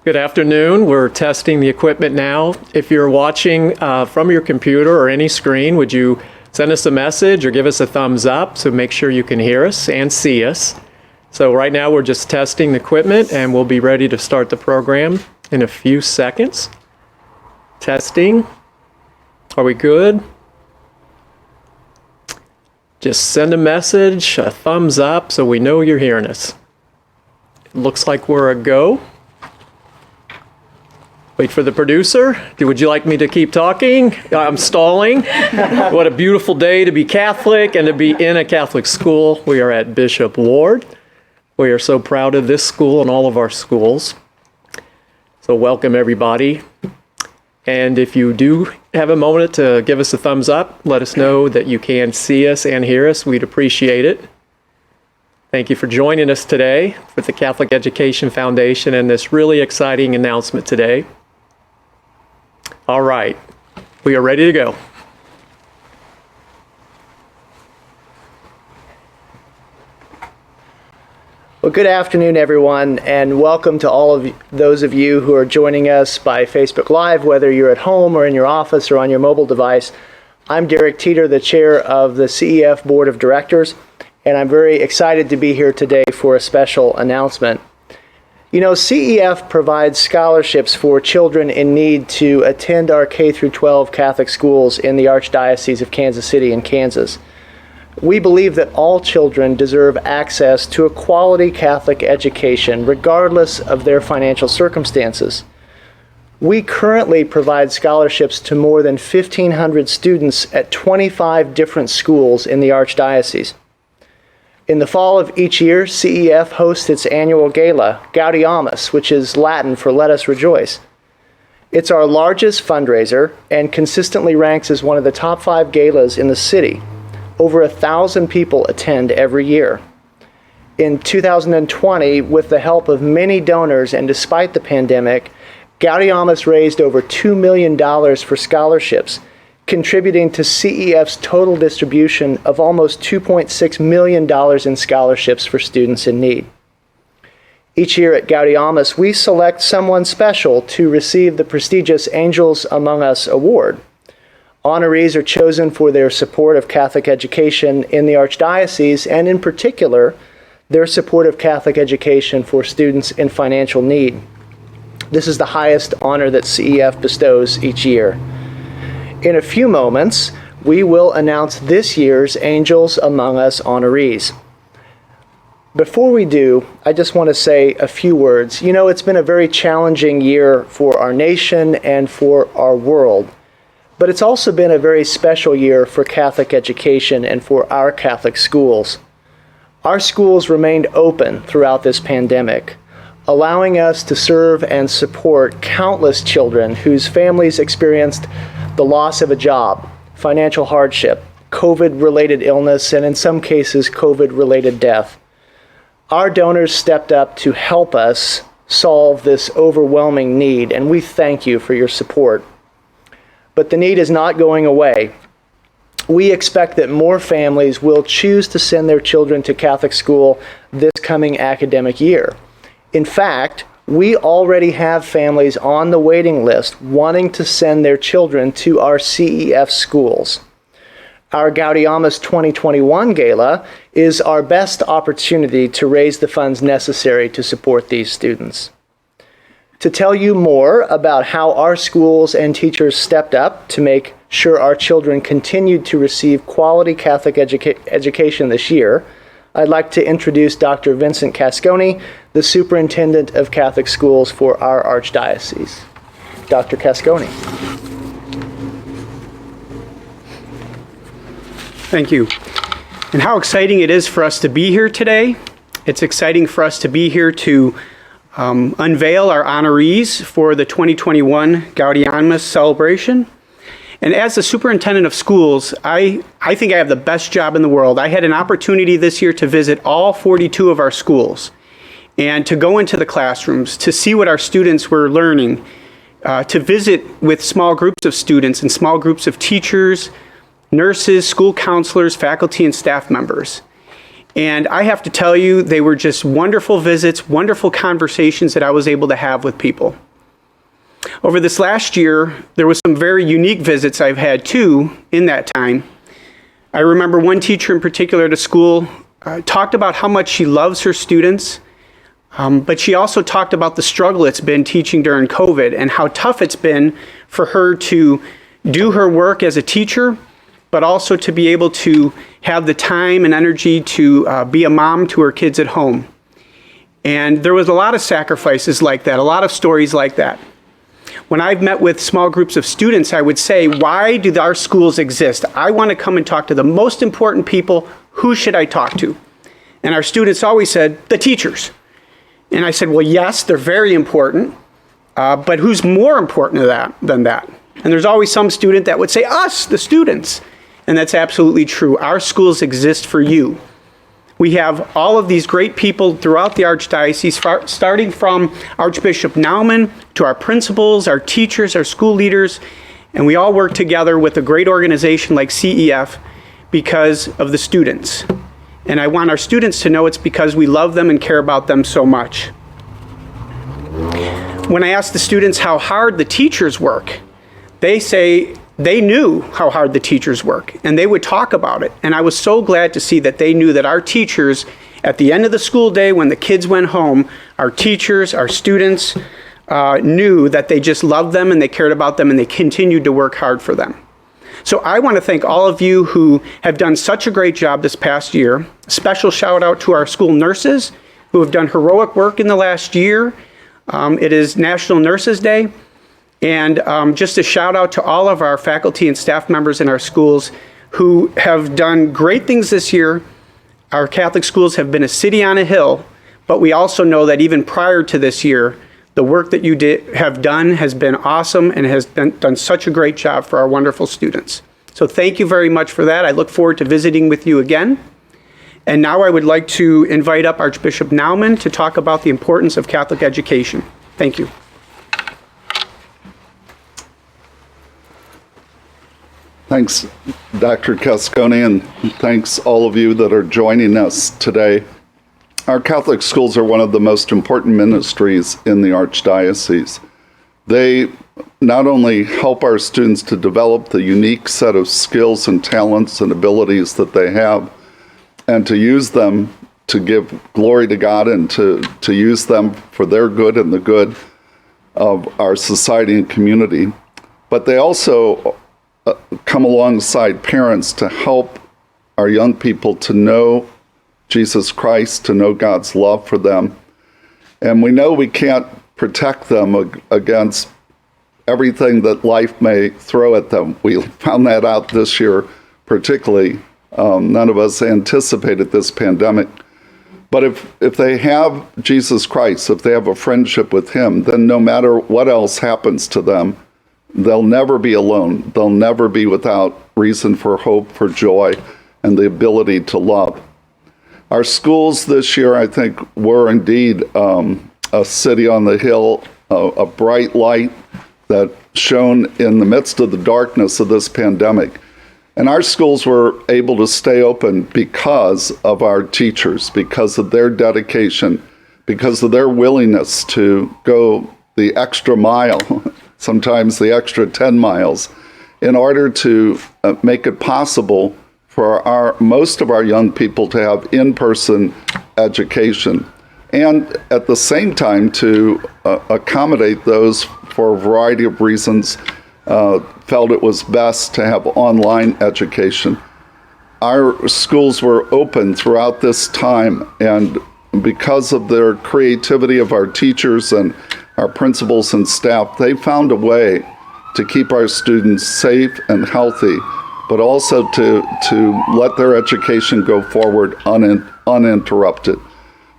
Good afternoon. We're testing the equipment now. If you're watching from your computer or any screen, would you send us a message or give us a thumbs up so make sure you can hear us and see us. So right now we're just testing the equipment and we'll be ready to start the program in a few seconds. Testing. Are we good? Just send a message, a thumbs up so we know you're hearing us. It looks like we're a go. Wait for the producer. Would you like me to keep talking? I'm stalling. What a beautiful day to be Catholic and to be in a Catholic school. We are at Bishop Ward. We are so proud of this school and all of our schools. So welcome everybody. And if you do have a moment to give us a thumbs up, let us know that you can see us and hear us. We'd appreciate it. Thank you for joining us today with the Catholic Education Foundation and this really exciting announcement today. All right, we are ready to go. Well, good afternoon, everyone, and welcome to all of those of you who are joining us by Facebook Live, whether you're at home or in your office or on your mobile device. I'm Derek TEETER, the chair of the CEF Board of Directors, and I'm very excited to be here today for a special announcement. You know, CEF provides scholarships for children in need to attend our K-12 Catholic schools in the Archdiocese of Kansas City in Kansas. We believe that all children deserve access to a quality Catholic education, regardless of their financial circumstances. We currently provide scholarships to more than 1,500 students at 25 different schools in the Archdiocese. In the fall of each year, CEF hosts its annual gala, Gaudeamus, which is Latin for Let Us Rejoice. It's our largest fundraiser and consistently ranks as one of the top 5 galas in the city. Over 1,000 people attend every year. In 2020, with the help of many donors and despite the pandemic, Gaudeamus raised over $2 million for scholarships, contributing to CEF's total distribution of almost $2.6 million in scholarships for students in need. Each year at Gaudeamus, we select someone special to receive the prestigious Angels Among Us award. Honorees are chosen for their support of Catholic education in the Archdiocese, and in particular, their support of Catholic education for students in financial need. This is the highest honor that CEF bestows each year. In a few moments, we will announce this year's Angels Among Us honorees. Before we do, I just want to say a few words. You know, it's been a very challenging year for our nation and for our world, but it's also been a very special year for Catholic education and for our Catholic schools. Our schools remained open throughout this pandemic, allowing us to serve and support countless children whose families experienced the loss of a job, financial hardship, COVID-related illness, and in some cases, COVID-related death. Our donors stepped up to help us solve this overwhelming need, and we thank you for your support. But the need is not going away. We expect that more families will choose to send their children to Catholic school this coming academic year. In fact, we already have families on the waiting list wanting to send their children to our CEF schools. Our Gaudeamus 2021 Gala is our best opportunity to raise the funds necessary to support these students. To tell you more about how our schools and teachers stepped up to make sure our children continued to receive quality Catholic education this year, I'd like to introduce Dr. Vincent Cascone, the Superintendent of Catholic Schools for our Archdiocese. Dr. Cascone. Thank you. And how exciting it is for us to be here today. It's exciting for us to be here to unveil our honorees for the 2021 Gaudeamus celebration. And as the superintendent of schools, I think I have the best job in the world. I had an opportunity this year to visit all 42 of our schools and to go into the classrooms, to see what our students were learning, to visit with small groups of students and small groups of teachers, nurses, school counselors, faculty, and staff members. And I have to tell you, they were just wonderful visits, wonderful conversations that I was able to have with people. Over this last year, there was some very unique visits I've had too in that time. I remember one teacher in particular at a school talked about how much she loves her students, but she also talked about the struggle it's been teaching during COVID and how tough it's been for her to do her work as a teacher, but also to be able to have the time and energy to be a mom to her kids at home. And there was a lot of sacrifices like that, a lot of stories like that. When I've met with small groups of students, I would say, why do our schools exist? I want to come and talk to the most important people. Who should I talk to? And our students always said, the teachers. And I said, well, yes, they're very important, but who's more important than that? And there's always some student that would say, us, the students. And that's absolutely true. Our schools exist for you. We have all of these great people throughout the Archdiocese, starting from Archbishop NAUMANN to our principals, our teachers, our school leaders, and we all work together with a great organization like CEF because of the students. And I want our students to know it's because we love them and care about them so much. When I ask the students how hard the teachers work, they say they knew how hard the teachers work, and they would talk about it. And I was so glad to see that they knew that our teachers, at the end of the school day when the kids went home, our teachers, our students knew that they just loved them and they cared about them and they continued to work hard for them. So I want to thank all of you who have done such a great job this past year. A special shout out to our school nurses who have done heroic work in the last year. It is National Nurses Day. And just a shout out to all of our faculty and staff members in our schools who have done great things this year. Our Catholic schools have been a city on a hill, but we also know that even prior to this year, the work that you have done has been awesome and has done such a great job for our wonderful students. So thank you very much for that. I look forward to visiting with you again. And now I would like to invite up Archbishop NAUMANN to talk about the importance of Catholic education. Thank you. Thanks, Dr. Cascone, and thanks all of you that are joining us today. Our Catholic schools are one of the most important ministries in the Archdiocese. They not only help our students to develop the unique set of skills and talents and abilities that they have, and to use them to give glory to God and to use them for their good and the good of our society and community, but they also come alongside parents to help our young people to know Jesus Christ, to know God's love for them. And we know we can't protect them against everything that life may throw at them. We found that out this year particularly. None of us anticipated this pandemic. But if they have Jesus Christ, if they have a friendship with him, then no matter what else happens to them, they'll never be alone. They'll never be without reason for hope, for joy, and the ability to love. Our schools this year, I think, were indeed a city on the hill, a bright light that shone in the midst of the darkness of this pandemic. And our schools were able to stay open because of our teachers, because of their dedication, because of their willingness to go the extra mile, sometimes the extra 10 miles, in order to make it possible for most of our young people to have in-person education, and at the same time to accommodate those for a variety of reasons felt it was best to have online education. Our schools were open throughout this time, and because of their creativity of our teachers and our principals and staff, they found a way to keep our students safe and healthy, but also to let their education go forward uninterrupted.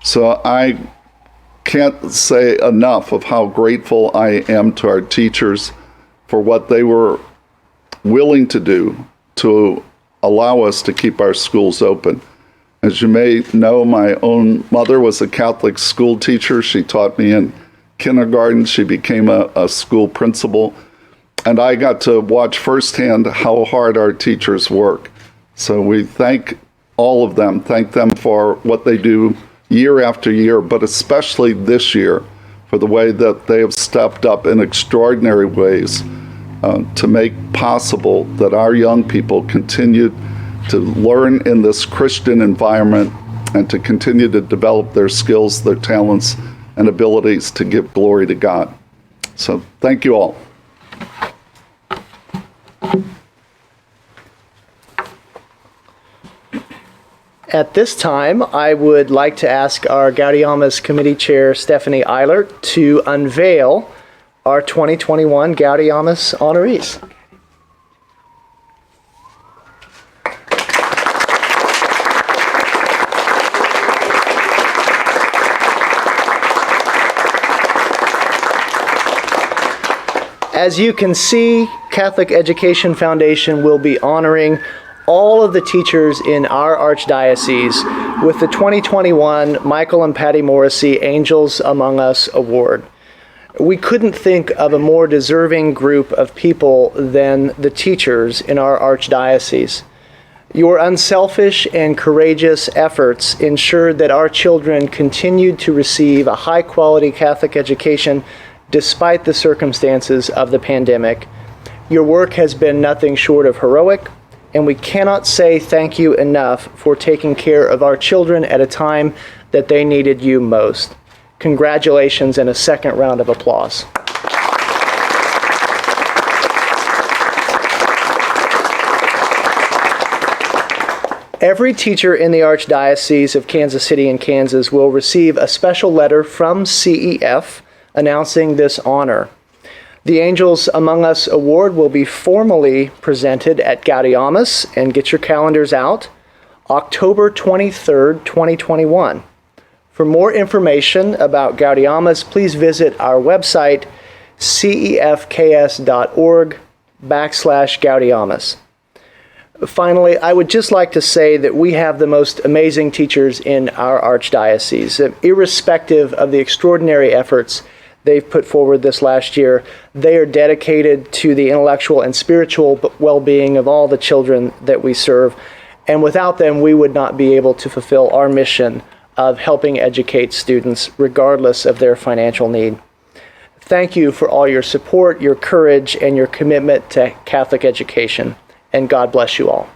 So I can't say enough of how grateful I am to our teachers for what they were willing to do to allow us to keep our schools open. As you may know, my own mother was a Catholic school teacher. She taught me in kindergarten. She became a school principal. And I got to watch firsthand how hard our teachers work. So we thank all of them, thank them for what they do year after year, but especially this year for the way that they have stepped up in extraordinary ways to make possible that our young people continue to learn in this Christian environment and to continue to develop their skills, their talents, and abilities to give glory to God. So thank you all. At this time, I would like to ask our Gaudeamus Committee Chair, Stephanie Eilert, to unveil our 2021 Gaudeamus honorees. As you can see, Catholic Education Foundation will be honoring all of the teachers in our Archdiocese with the 2021 Michael and Patty Morrissey Angels Among Us Award. We couldn't think of a more deserving group of people than the teachers in our Archdiocese. Your unselfish and courageous efforts ensured that our children continued to receive a high-quality Catholic education despite the circumstances of the pandemic. Your work has been nothing short of heroic, and we cannot say thank you enough for taking care of our children at a time that they needed you most. Congratulations and a second round of applause. Every teacher in the Archdiocese of Kansas City and Kansas will receive a special letter from CEF announcing this honor. The Angels Among Us Award will be formally presented at Gaudeamus, and get your calendars out, October 23rd, 2021. For more information about Gaudeamus, please visit our website, cefks.org/Gaudeamus. Finally, I would just like to say that we have the most amazing teachers in our Archdiocese. Irrespective of the extraordinary efforts they've put forward this last year, they are dedicated to the intellectual and spiritual well-being of all the children that we serve. And without them, we would not be able to fulfill our mission of helping educate students regardless of their financial need. Thank you for all your support, your courage, and your commitment to Catholic education. And God bless you all.